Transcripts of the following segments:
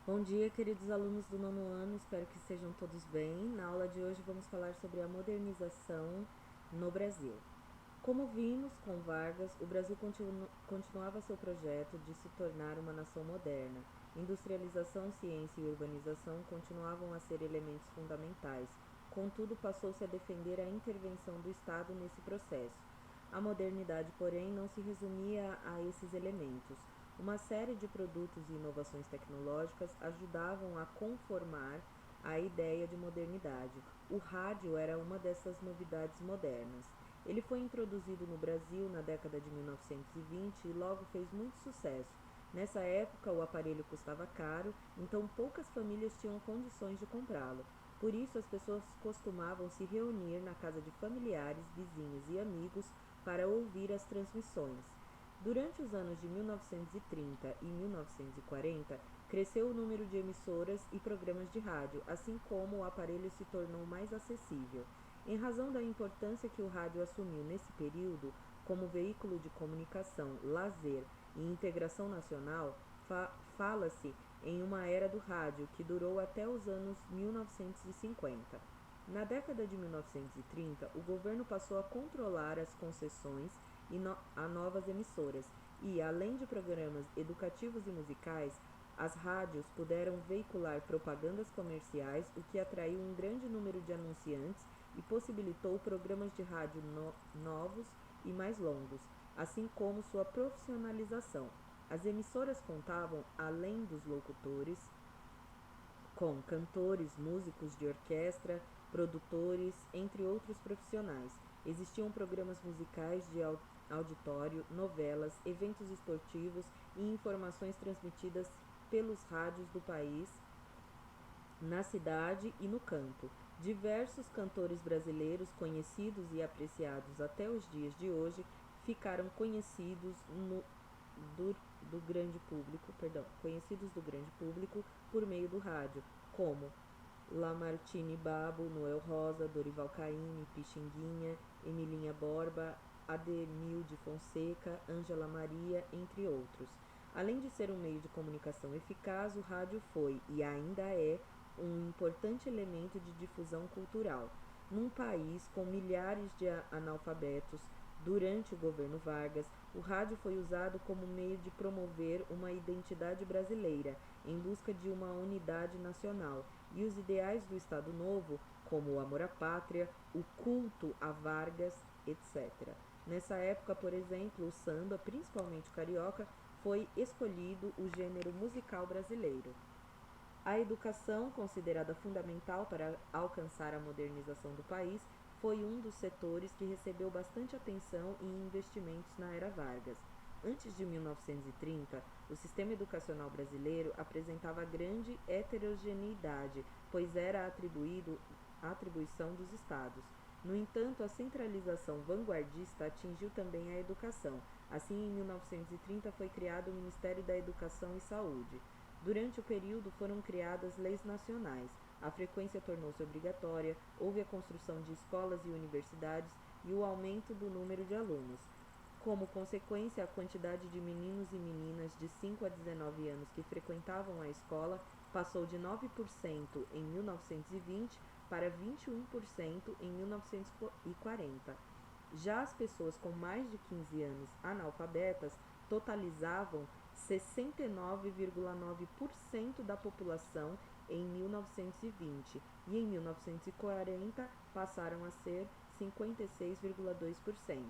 Bom dia, queridos alunos do nono ano, espero que estejam todos bem. Na aula de hoje vamos falar sobre a modernização no Brasil. Como vimos com Vargas, o Brasil continuava seu projeto de se tornar uma nação moderna. Industrialização, ciência e urbanização continuavam a ser elementos fundamentais, contudo passou-se a defender a intervenção do Estado nesse processo. A modernidade, porém, não se resumia a esses elementos. Uma série de produtos e inovações tecnológicas ajudavam a conformar a ideia de modernidade. O rádio era uma dessas novidades modernas. Ele foi introduzido no Brasil na década de 1920 e logo fez muito sucesso. Nessa época, o aparelho custava caro, então poucas famílias tinham condições de comprá-lo. Por isso, as pessoas costumavam se reunir na casa de familiares, vizinhos e amigos para ouvir as transmissões. Durante os anos de 1930 e 1940, cresceu o número de emissoras e programas de rádio, assim como o aparelho se tornou mais acessível. Em razão da importância que o rádio assumiu nesse período, como veículo de comunicação, lazer e integração nacional, fala-se em uma era do rádio que durou até os anos 1950. Na década de 1930, o governo passou a controlar as concessões a novas emissoras e, além de programas educativos e musicais, as rádios puderam veicular propagandas comerciais, o que atraiu um grande número de anunciantes e possibilitou programas de rádio novos e mais longos, assim como sua profissionalização. As emissoras contavam, além dos locutores, com cantores, músicos de orquestra, produtores, entre outros profissionais. Existiam programas musicais de auditório, novelas, eventos esportivos e informações transmitidas pelos rádios do país, na cidade e no campo. Diversos cantores brasileiros conhecidos e apreciados até os dias de hoje ficaram conhecidos do grande público por meio do rádio, como Lamartine Babo, Noel Rosa, Dorival Caymmi, Pixinguinha, Emilinha Borba, Ademil de Fonseca, Ângela Maria, entre outros. Além de ser um meio de comunicação eficaz, o rádio foi e ainda é um importante elemento de difusão cultural. Num país com milhares de analfabetos, durante o governo Vargas, o rádio foi usado como meio de promover uma identidade brasileira em busca de uma unidade nacional e os ideais do Estado Novo, como o amor à pátria, o culto a Vargas, etc. Nessa época, por exemplo, o samba, principalmente o carioca, foi escolhido o gênero musical brasileiro. A educação, considerada fundamental para alcançar a modernização do país, foi um dos setores que recebeu bastante atenção e investimentos na era Vargas. Antes de 1930, o sistema educacional brasileiro apresentava grande heterogeneidade, pois era atribuição dos estados. No entanto, a centralização vanguardista atingiu também a educação. Assim, em 1930 foi criado o Ministério da Educação e Saúde. Durante o período foram criadas leis nacionais, a frequência tornou-se obrigatória, houve a construção de escolas e universidades e o aumento do número de alunos. Como consequência, a quantidade de meninos e meninas de 5 a 19 anos que frequentavam a escola passou de 9% em 1920 para 21% em 1940. Já as pessoas com mais de 15 anos analfabetas totalizavam 69,9% da população em 1920 e em 1940 passaram a ser 56,2%.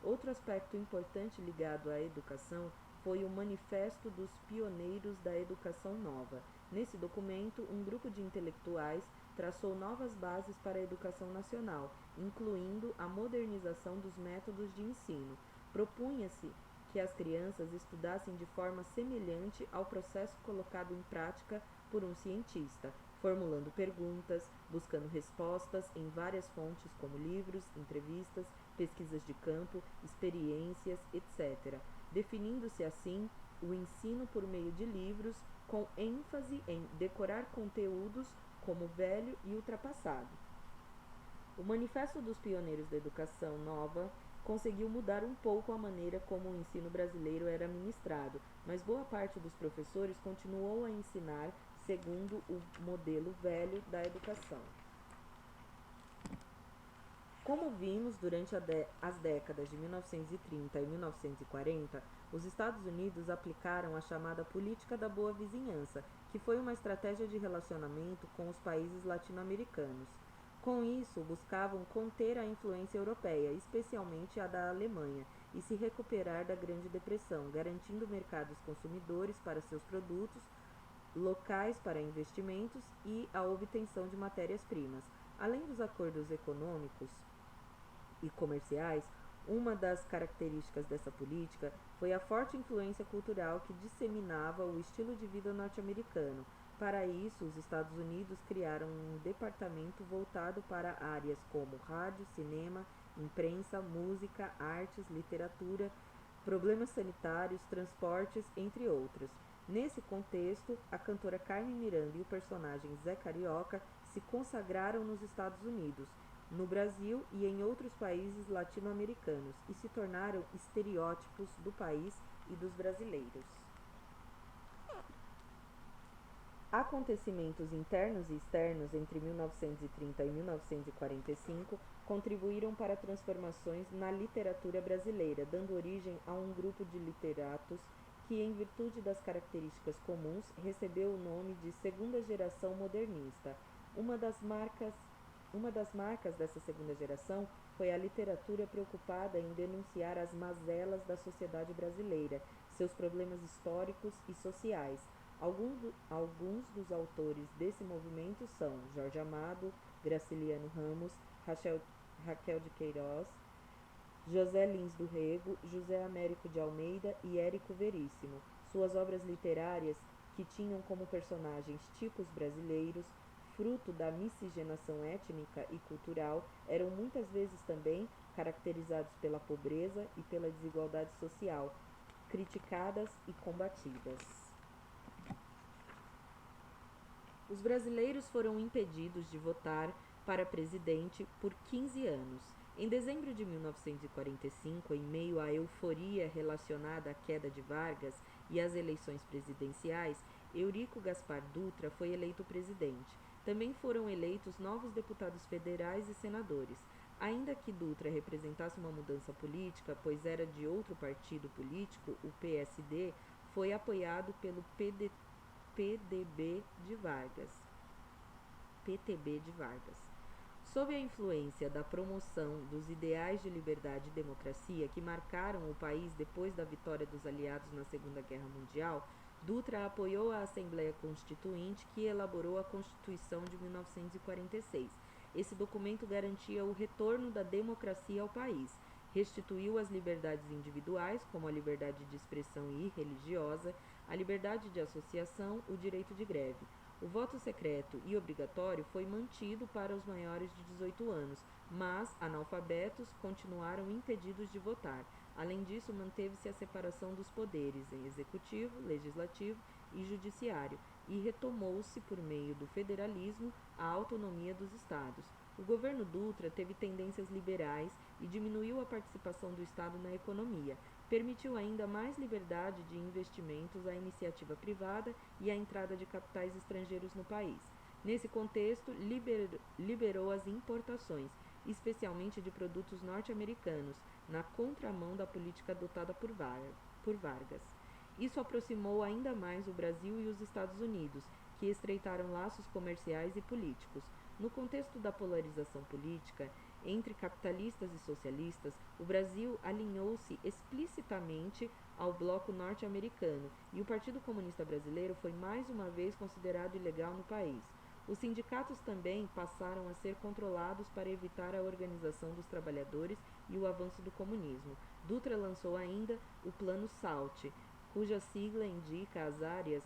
Outro aspecto importante ligado à educação foi o Manifesto dos Pioneiros da Educação Nova. Nesse documento, um grupo de intelectuais traçou novas bases para a educação nacional, incluindo a modernização dos métodos de ensino. Propunha-se que as crianças estudassem de forma semelhante ao processo colocado em prática por um cientista, formulando perguntas, buscando respostas em várias fontes como livros, entrevistas, pesquisas de campo, experiências, etc., definindo-se assim o ensino por meio de livros com ênfase em decorar conteúdos como velho e ultrapassado. O Manifesto dos Pioneiros da Educação Nova conseguiu mudar um pouco a maneira como o ensino brasileiro era ministrado, mas boa parte dos professores continuou a ensinar segundo o modelo velho da educação. Como vimos durante as décadas de 1930 e 1940, os Estados Unidos aplicaram a chamada política da boa vizinhança, que foi uma estratégia de relacionamento com os países latino-americanos. Com isso, buscavam conter a influência europeia, especialmente a da Alemanha, e se recuperar da Grande Depressão, garantindo mercados consumidores para seus produtos, locais para investimentos e a obtenção de matérias-primas. Além dos acordos econômicos e comerciais, uma das características dessa política foi a forte influência cultural que disseminava o estilo de vida norte-americano. Para isso, os Estados Unidos criaram um departamento voltado para áreas como rádio, cinema, imprensa, música, artes, literatura, problemas sanitários, transportes, entre outros. Nesse contexto, a cantora Carmen Miranda e o personagem Zé Carioca se consagraram nos Estados Unidos, no Brasil e em outros países latino-americanos e se tornaram estereótipos do país e dos brasileiros. Acontecimentos internos e externos entre 1930 e 1945 contribuíram para transformações na literatura brasileira, dando origem a um grupo de literatos que, em virtude das características comuns, recebeu o nome de segunda geração modernista. Uma das marcas dessa segunda geração foi a literatura preocupada em denunciar as mazelas da sociedade brasileira, seus problemas históricos e sociais. Alguns dos autores desse movimento são Jorge Amado, Graciliano Ramos, Raquel de Queiroz, José Lins do Rego, José Américo de Almeida e Érico Veríssimo. Suas obras literárias, que tinham como personagens tipos brasileiros, fruto da miscigenação étnica e cultural, eram muitas vezes também caracterizados pela pobreza e pela desigualdade social, criticadas e combatidas. Os brasileiros foram impedidos de votar para presidente por 15 anos. Em dezembro de 1945, em meio à euforia relacionada à queda de Vargas e às eleições presidenciais, Eurico Gaspar Dutra foi eleito presidente. Também foram eleitos novos deputados federais e senadores. Ainda que Dutra representasse uma mudança política, pois era de outro partido político, o PSD, foi apoiado pelo PTB de Vargas. Sob a influência da promoção dos ideais de liberdade e democracia que marcaram o país depois da vitória dos aliados na Segunda Guerra Mundial, Dutra apoiou a Assembleia Constituinte, que elaborou a Constituição de 1946. Esse documento garantia o retorno da democracia ao país, restituiu as liberdades individuais, como a liberdade de expressão e religiosa, a liberdade de associação, o direito de greve. O voto secreto e obrigatório foi mantido para os maiores de 18 anos, mas analfabetos continuaram impedidos de votar. Além disso, manteve-se a separação dos poderes em executivo, legislativo e judiciário, e retomou-se, por meio do federalismo, a autonomia dos estados. O governo Dutra teve tendências liberais e diminuiu a participação do Estado na economia. Permitiu ainda mais liberdade de investimentos à iniciativa privada e a entrada de capitais estrangeiros no país. Nesse contexto, liberou as importações, especialmente de produtos norte-americanos, na contramão da política adotada por Vargas. Isso aproximou ainda mais o Brasil e os Estados Unidos, que estreitaram laços comerciais e políticos. No contexto da polarização política entre capitalistas e socialistas, o Brasil alinhou-se explicitamente ao bloco norte-americano e o Partido Comunista Brasileiro foi mais uma vez considerado ilegal no país. Os sindicatos também passaram a ser controlados para evitar a organização dos trabalhadores e o avanço do comunismo. Dutra lançou ainda o Plano SALT, cuja sigla indica as áreas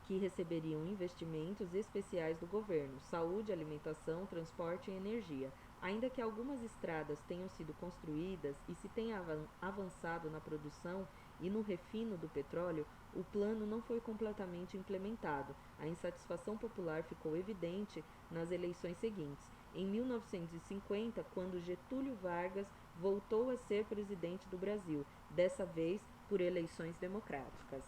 que receberiam investimentos especiais do governo: saúde, alimentação, transporte e energia. Ainda que algumas estradas tenham sido construídas e se tenha avançado na produção e no refino do petróleo, o plano não foi completamente implementado. A insatisfação popular ficou evidente nas eleições seguintes. Em 1950, quando Getúlio Vargas voltou a ser presidente do Brasil, dessa vez por eleições democráticas.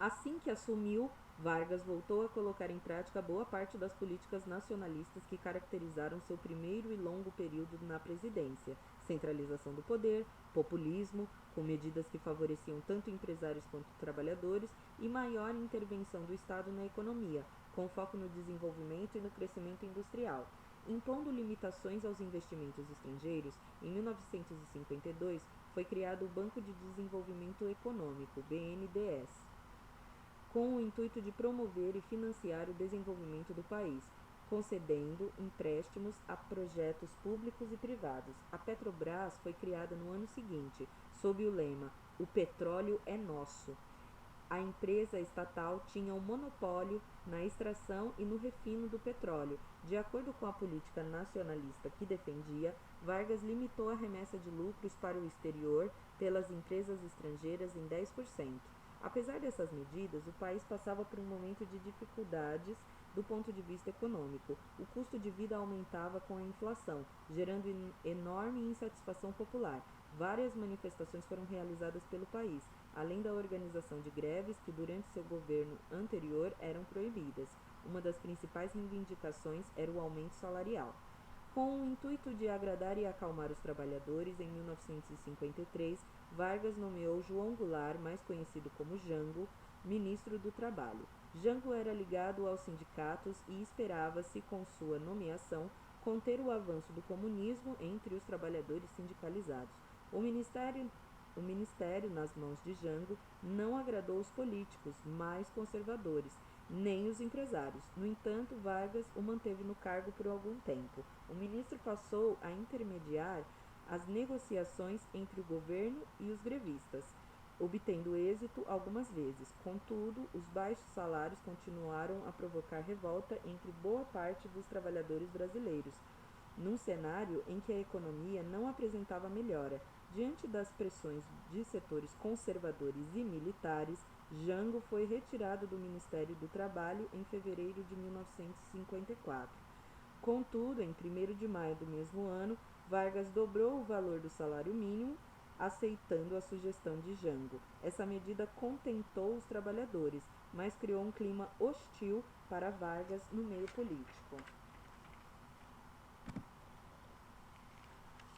Assim que assumiu, Vargas voltou a colocar em prática boa parte das políticas nacionalistas que caracterizaram seu primeiro e longo período na presidência: centralização do poder, populismo, com medidas que favoreciam tanto empresários quanto trabalhadores, e maior intervenção do Estado na economia, com foco no desenvolvimento e no crescimento industrial. Impondo limitações aos investimentos estrangeiros, em 1952 foi criado o Banco de Desenvolvimento Econômico, BNDES, com o intuito de promover e financiar o desenvolvimento do país, concedendo empréstimos a projetos públicos e privados. A Petrobras foi criada no ano seguinte, sob o lema "O petróleo é nosso". A empresa estatal tinha um monopólio na extração e no refino do petróleo. De acordo com a política nacionalista que defendia, Vargas limitou a remessa de lucros para o exterior pelas empresas estrangeiras em 10%. Apesar dessas medidas, o país passava por um momento de dificuldades do ponto de vista econômico. O custo de vida aumentava com a inflação, gerando enorme insatisfação popular. Várias manifestações foram realizadas pelo país, além da organização de greves que durante seu governo anterior eram proibidas. Uma das principais reivindicações era o aumento salarial. Com o intuito de agradar e acalmar os trabalhadores, em 1953, Vargas nomeou João Goulart, mais conhecido como Jango, ministro do Trabalho. Jango era ligado aos sindicatos e esperava-se, com sua nomeação, conter o avanço do comunismo entre os trabalhadores sindicalizados. O ministério, nas mãos de Jango, não agradou os políticos mais conservadores, nem os empresários. No entanto, Vargas o manteve no cargo por algum tempo. O ministro passou a intermediar as negociações entre o governo e os grevistas, obtendo êxito algumas vezes. Contudo, os baixos salários continuaram a provocar revolta entre boa parte dos trabalhadores brasileiros, num cenário em que a economia não apresentava melhora. Diante das pressões de setores conservadores e militares, Jango foi retirado do Ministério do Trabalho em fevereiro de 1954. Contudo, em 1º de maio do mesmo ano, Vargas dobrou o valor do salário mínimo, aceitando a sugestão de Jango. Essa medida contentou os trabalhadores, mas criou um clima hostil para Vargas no meio político.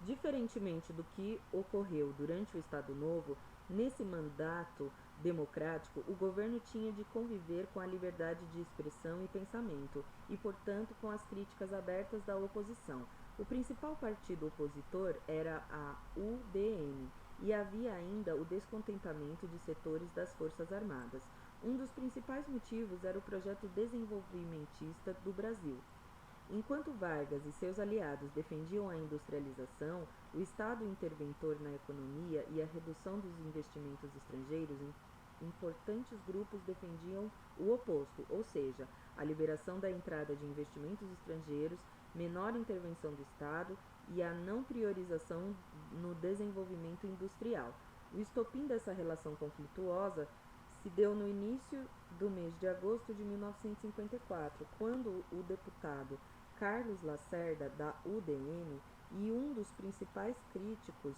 Diferentemente do que ocorreu durante o Estado Novo, nesse mandato democrático, o governo tinha de conviver com a liberdade de expressão e pensamento e, portanto, com as críticas abertas da oposição. O principal partido opositor era a UDN e havia ainda o descontentamento de setores das Forças Armadas. Um dos principais motivos era o projeto desenvolvimentista do Brasil. Enquanto Vargas e seus aliados defendiam a industrialização, o Estado interventor na economia e a redução dos investimentos estrangeiros, importantes grupos defendiam o oposto, ou seja, a liberação da entrada de investimentos estrangeiros, menor intervenção do Estado e a não priorização no desenvolvimento industrial. O estopim dessa relação conflituosa se deu no início do mês de agosto de 1954, quando o deputado Carlos Lacerda, da UDN, e um dos principais críticos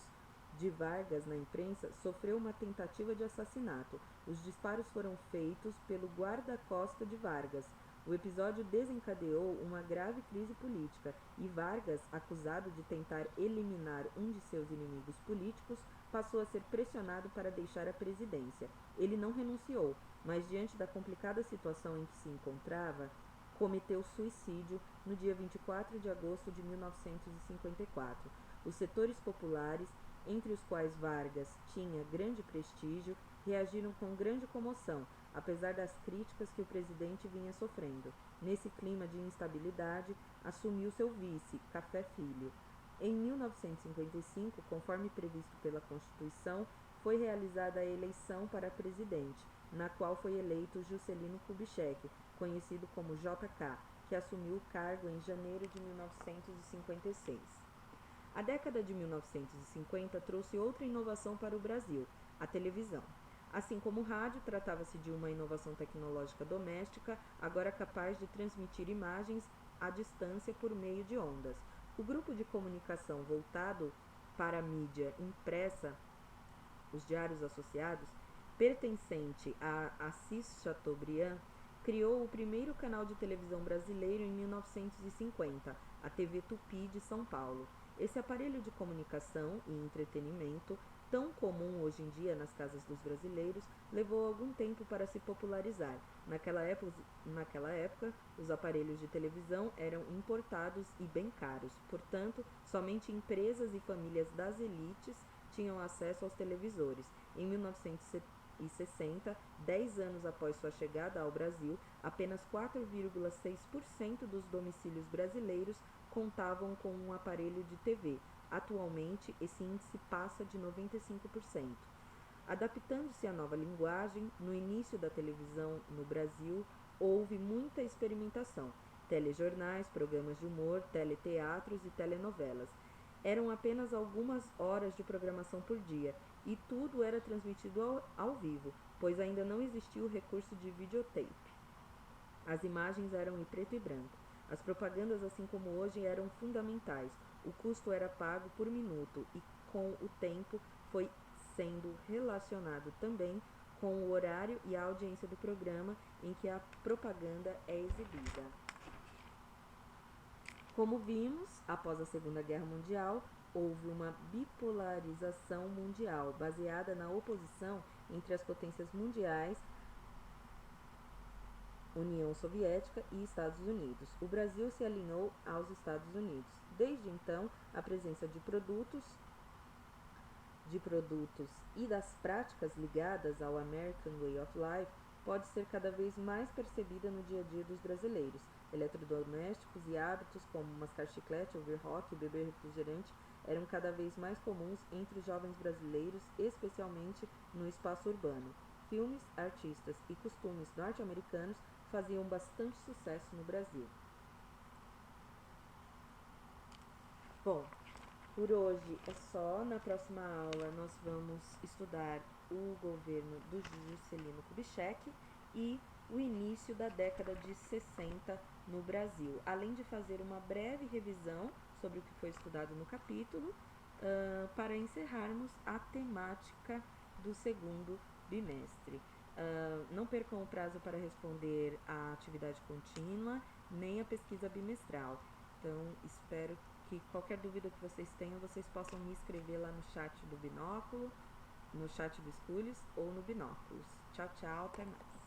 de Vargas na imprensa, sofreu uma tentativa de assassinato. Os disparos foram feitos pelo guarda-costa de Vargas. O episódio desencadeou uma grave crise política e Vargas, acusado de tentar eliminar um de seus inimigos políticos, passou a ser pressionado para deixar a presidência. Ele não renunciou, mas diante da complicada situação em que se encontrava, cometeu suicídio no dia 24 de agosto de 1954. Os setores populares, entre os quais Vargas tinha grande prestígio, reagiram com grande comoção, apesar das críticas que o presidente vinha sofrendo. Nesse clima de instabilidade, assumiu seu vice, Café Filho. Em 1955, conforme previsto pela Constituição, foi realizada a eleição para presidente, na qual foi eleito Juscelino Kubitschek, conhecido como JK, que assumiu o cargo em janeiro de 1956. A década de 1950 trouxe outra inovação para o Brasil, a televisão. Assim como o rádio, tratava-se de uma inovação tecnológica doméstica, agora capaz de transmitir imagens à distância por meio de ondas. O grupo de comunicação voltado para a mídia impressa, os Diários Associados, pertencente a Assis Chateaubriand, criou o primeiro canal de televisão brasileiro em 1950, a TV Tupi de São Paulo. Esse aparelho de comunicação e entretenimento, tão comum hoje em dia nas casas dos brasileiros, levou algum tempo para se popularizar. Naquela época, os aparelhos de televisão eram importados e bem caros, portanto, somente empresas e famílias das elites tinham acesso aos televisores. Em 1960, 10 anos após sua chegada ao Brasil, apenas 4,6% dos domicílios brasileiros contavam com um aparelho de TV. Atualmente, esse índice passa de 95%. Adaptando-se à nova linguagem, no início da televisão no Brasil, houve muita experimentação. Telejornais, programas de humor, teleteatros e telenovelas. Eram apenas algumas horas de programação por dia, e tudo era transmitido ao vivo, pois ainda não existia o recurso de videotape. As imagens eram em preto e branco. As propagandas, assim como hoje, eram fundamentais. O custo era pago por minuto e, com o tempo, foi sendo relacionado também com o horário e a audiência do programa em que a propaganda é exibida. Como vimos, após a Segunda Guerra Mundial, houve uma bipolarização mundial, baseada na oposição entre as potências mundiais, União Soviética e Estados Unidos. O Brasil se alinhou aos Estados Unidos. Desde então, a presença de produtos e das práticas ligadas ao American Way of Life pode ser cada vez mais percebida no dia a dia dos brasileiros. Eletrodomésticos e hábitos como mascar chiclete, ouvir rock e beber refrigerante eram cada vez mais comuns entre os jovens brasileiros, especialmente no espaço urbano. Filmes, artistas e costumes norte-americanos faziam bastante sucesso no Brasil. Bom, por hoje é só. Na próxima aula nós vamos estudar o governo do Juscelino Kubitschek e o início da década de 60 no Brasil, além de fazer uma breve revisão sobre o que foi estudado no capítulo, para encerrarmos a temática do segundo bimestre. Não percam o prazo para responder a atividade contínua, nem a pesquisa bimestral. Então, espero que qualquer dúvida que vocês tenham, vocês possam me escrever lá no chat do Binóculo, no chat do Escolhas ou no Binóculos. Tchau, tchau, até mais.